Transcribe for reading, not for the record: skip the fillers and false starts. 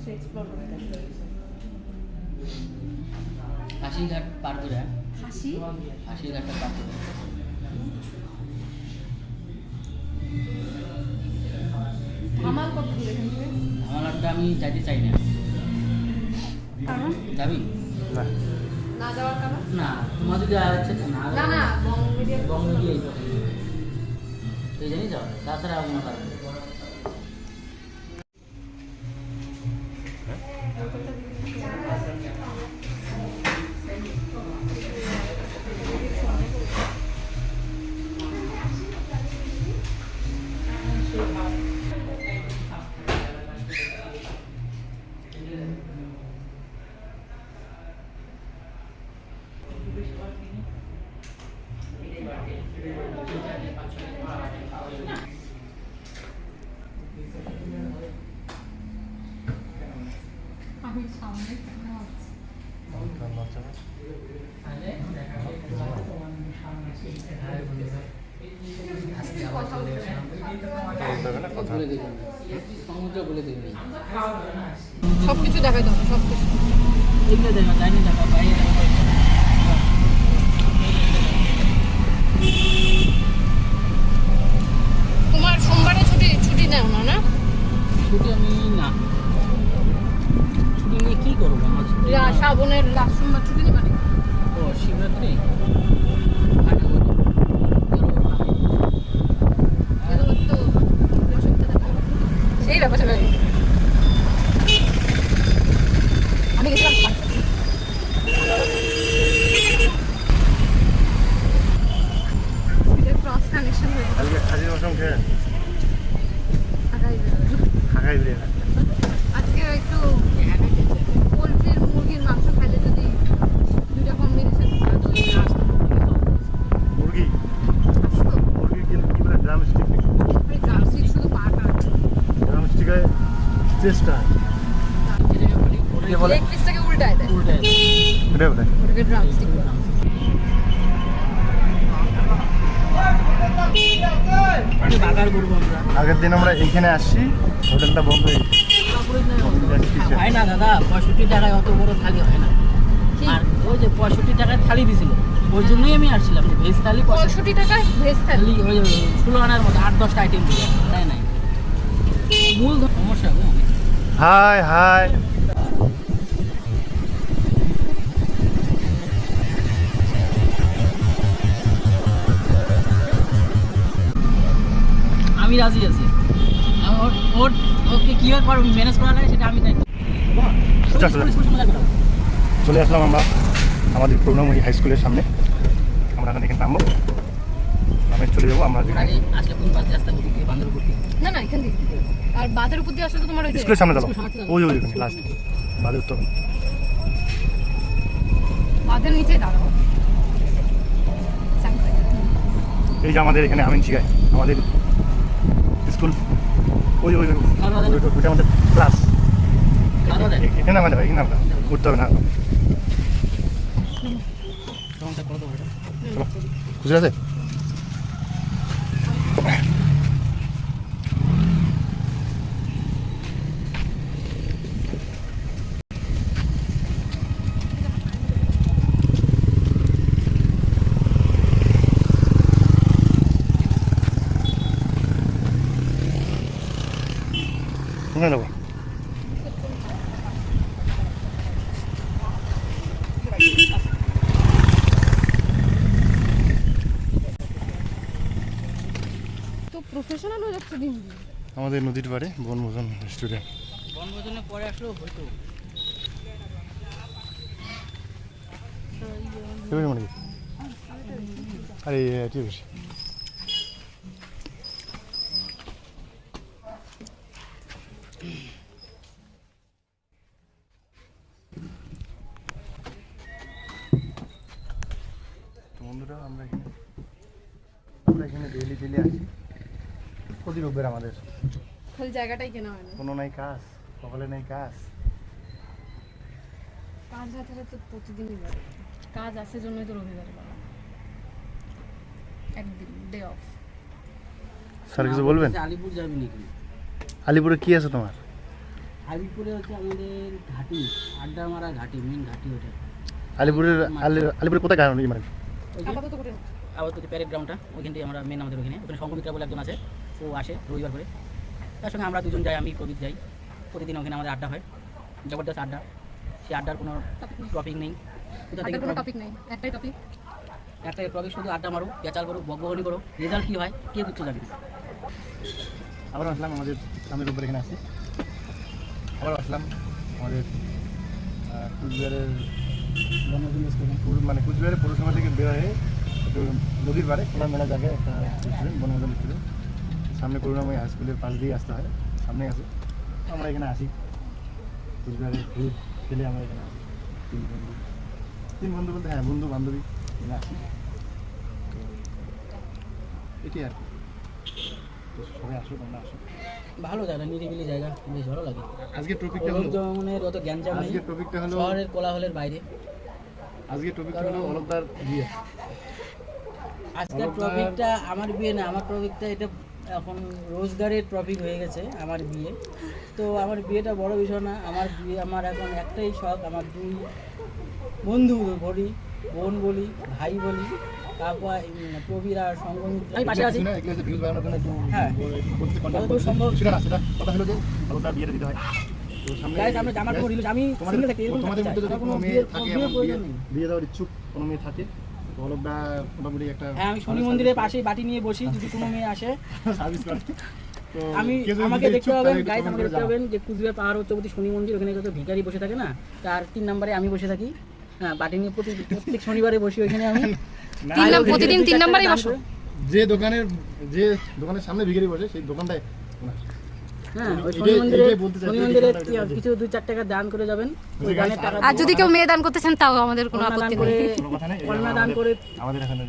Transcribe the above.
কিছু এক্সপ্লোর করতে। হাসিঘাট পার করে হাসিঘাটটা পার করে ধামাল কত দূর এখান থেকে? ধামালটা আমি যাইতে চাই না। কারণ যাবি না না যাওয়ার কারণ না, তোমার যদি আছে না না না বঙ্গ মিডিয়া দিয়ে এই জানি যাও, তাছাড়া অন্য কারণ আমি সামনে কেন আছি? বলে দেবেন, সমুদ্র বলে দেবেন, সবকিছু দেখাই দাও, সবকিছু এগুলো দেখা যায়নি, দেখা বাইরে তোমার সোমবারে ছুটি নেও না? না ছুটি আমি না, ছুটি নিয়ে কী করবো? আমার ছুটি শ্রাবণের লাস্ট সোমবার ছুটি নেবে নাকি? ও শিবরাত্রি সেই ব্যাপার আমি গেছিলাম ক্রস কানেকশন হয়ে আজকে খাসির মশম খেয়ে হাঁকাই দিয়ে আজকে একটু পোলট্রির মুরগির মাংস খাইলে যদি দুইটা কম্বিনেশন মুরগি মুরগি কিন্তু কি বলে ড্রাম স্টিক ড্রামস্টিক শুধু পাটা ড্রাম স্টিকের চেষ্টা বলে লেগ পিসটাকে উল্টায় দেয় উল্টে এটা বলে ওটাকে ড্রামস্টিক বলে বাগার করবো আমরা। আগের দিন আমরা এইখানে আসছি হোটেলটা বন্ধ হয়ে গেছে। হয় না দাদা, 65 টাকায় অত বড় থালি হয় না। আর ওই যে 65 টাকায় থালি দিছিল, ওই জন্যই আমি আসছিলাম যে ভেজ থালি 65 টাকায় ভেজ থালি ওই 16 আনার মধ্যে 8-10টা আইটেম দিল, তাই নাই মূল সমস্যা গো। হাই হাই আমি রাজি আছি, ওকে কীভাবে পারবো ম্যানেজ করা লাগে সেটা আমি দায়িত্ব। চলে আসলাম আমরা আমাদের প্রণামী হাই স্কুলের সামনে। আমরা এখানে নামবো, নামে চলে যাবো আমরা আগে আসলে কোন পাশে রাস্তা বলি বান্দর উপর থেকে? না না এখান থেকে আর বাঁধের উপর দিয়ে আসলে তো তোমার ওই যে স্কুলের সামনে যাবো। ওই ওই লাস্ট বাদে উত্তর বাঁধের নিচে দাঁড়াও। এই যে আমাদের এখানে আমিন শিখায় আমাদের স্কুল। ওই ওই ওইটা আমাদের ক্লাস। এখানে আমরা যাবো, এখানে আমরা উঠতে হবে না। চলো খুশি আছে? কোথায় যাবো? তো প্রফেশনাল হয়ে যাচ্ছে দিন দিন। আমাদের নদীর পাড়ে বনভোজন রেস্টুরেন্ট। বনভোজনে পরে আসলেও হয়তো মানে আরে ঠিক আছে। বন্ধুরা আমরা এখানে ডেলি আসি প্রতি রোববার। আমাদের খালি জায়গাটাই কেনা হয় না, কোনো নাই কাজ, সকালে নেই কাজ। কাজ হাতে তো প্রতিদিনই বাড়ে, কাজ আছে জন্যই তো রবিবারে বাবা একদিন ডে অফ। স্যার কিছু বলবেন? আলিপুর যাবি নাকি? আলিপুরে কি আছে তোমার? আলিপুরে হচ্ছে আমাদের ঘাটি, আড্ডা মারা ঘাটি, মেন ঘাটি ওটা। আলিপুরের কোথায় কারণ মানে ওই যে আপাতত করে আপাতত প্যারেড গ্রাউন্ডটা ওইখানটাই আমরা মেন আমাদের ওখানে শঙ্কমিত্রা বলে একজন আছে, ও আসে রবিবার করে, তার সঙ্গে আমরা দুজন যাই, আমি প্রদীপ যাই, প্রতিদিন ওখানে আমাদের আড্ডা হয়, জবরদস্ত আড্ডা। সেই আড্ডার কোনো টপিক নেই, কোথা থেকে কোনো টপিক নেই, একটাই টপিক। একটা টপিক শুধু আড্ডা মারো, পেঁচাল করো, বকবকনি করো, রেজাল্ট কী হয় কেউ কিছু জানি না। আবার আসলাম আমাদের সামনের উপরে এখানে আসছি, আবার আসলাম আমাদের কুচবিহারের মানে কুচবিহারের পৌরসভা থেকে বের হয়ে একটু নদীর পাড়ে খোলা মেলা জায়গায় একটা রেস্টুরেন্ট, বনমাজন রেস্টুরেন্ট, সামনে করুণাময়ী হাই স্কুলের পাশ দিয়ে আসতে হয়, সামনে আছে। আমরা এখানে আসি কুচবিহারের ঘুর খেলে আমরা এখানে আসি, তিন বন্ধু বলতে হ্যাঁ বন্ধু বান্ধবী এখানে আসি, এটি আর কি। তো সবাই আসুক, আমরা আসুক। ভালো জায়গা, নিরিবিলি জায়গা, বেশ ভালো লাগে। আজকের টপিকটা হলো লোকজনের অত জ্ঞানজাম নেই, আজকের টপিকটা হলো শহরের কোলাহলের বাইরে। আজকের টপিকটা হলো অলকদার বিয়ে। আজকের টপিকটা আমার বিয়ে না, আমার টপিকটা এটা এখন রোজগারের টপিক হয়ে গেছে, আমার বিয়ে। তো আমার বিয়েটা বড় বিষয় না, আমার বিয়ে আমার এখন একটাই শখ, আমার দুই বন্ধু বলি, বোন বলি, ভাই বলি, তারপর প্রবীর আর সঙ্গমিত্র, আমি পাশে আছি। হ্যাঁ, যতদূর সম্ভব। সেটা কথা হলো যে অলকদার বিয়েটা দিতে হয়। তো সামনে গাইস, আমরা আমার কোনো রিলেশন, আমি সিঙ্গেল থাকি, এরকম তোমাদের থাকতে মধ্যে চাই, যদি কোনো কোনো মেয়ে থাকে, বিয়ের আমার প্রয়োজন নেই। বিয়ে দেওয়ার ইচ্ছুক কোনো মেয়ে থাকে, তো অলকদা মোটামুটি একটা হ্যাঁ, আমি শনি মন্দিরের পাশেই বাটি নিয়ে বসি, যদি কোনো মেয়ে আসে সার্ভিস করে। তো আমি কেউ যদি আমাকে দেখতে ইচ্ছুক পাবেন, থাকে, একটু গাইস comment আমাকে করে দেখতে জানাও। পাবেন যে কুচবিহার পাহাড় উচ্চবতী শনি মন্দির, ওখানে কত ভিখারি বসে থাকে না, তার 3 নম্বরে আমি বসে থাকি। হ্যাঁ, বাটি নিয়ে প্রত্যেক শনিবারে বসি ওইখানে আমি। প্রতিদিন 3 নম্বরেই বসো। যে দোকানের সামনে ভিখারি বসে সেই দোকানটায় ওনার। হ্যাঁ, ওই এটাই বলতে চাই, শনি যে মন্দিরে দোকানটা কিছু 2-4 টাকা দান করে যাবেন, ওই guys, দানের টাকা আর যদি কেউ মেয়ে দান করতে চান তাও আমাদের কোনো কন্যা দান আপত্তি করে, নেই। কোনো কথা নেই, কন্যা দান করে আমাদের এখানে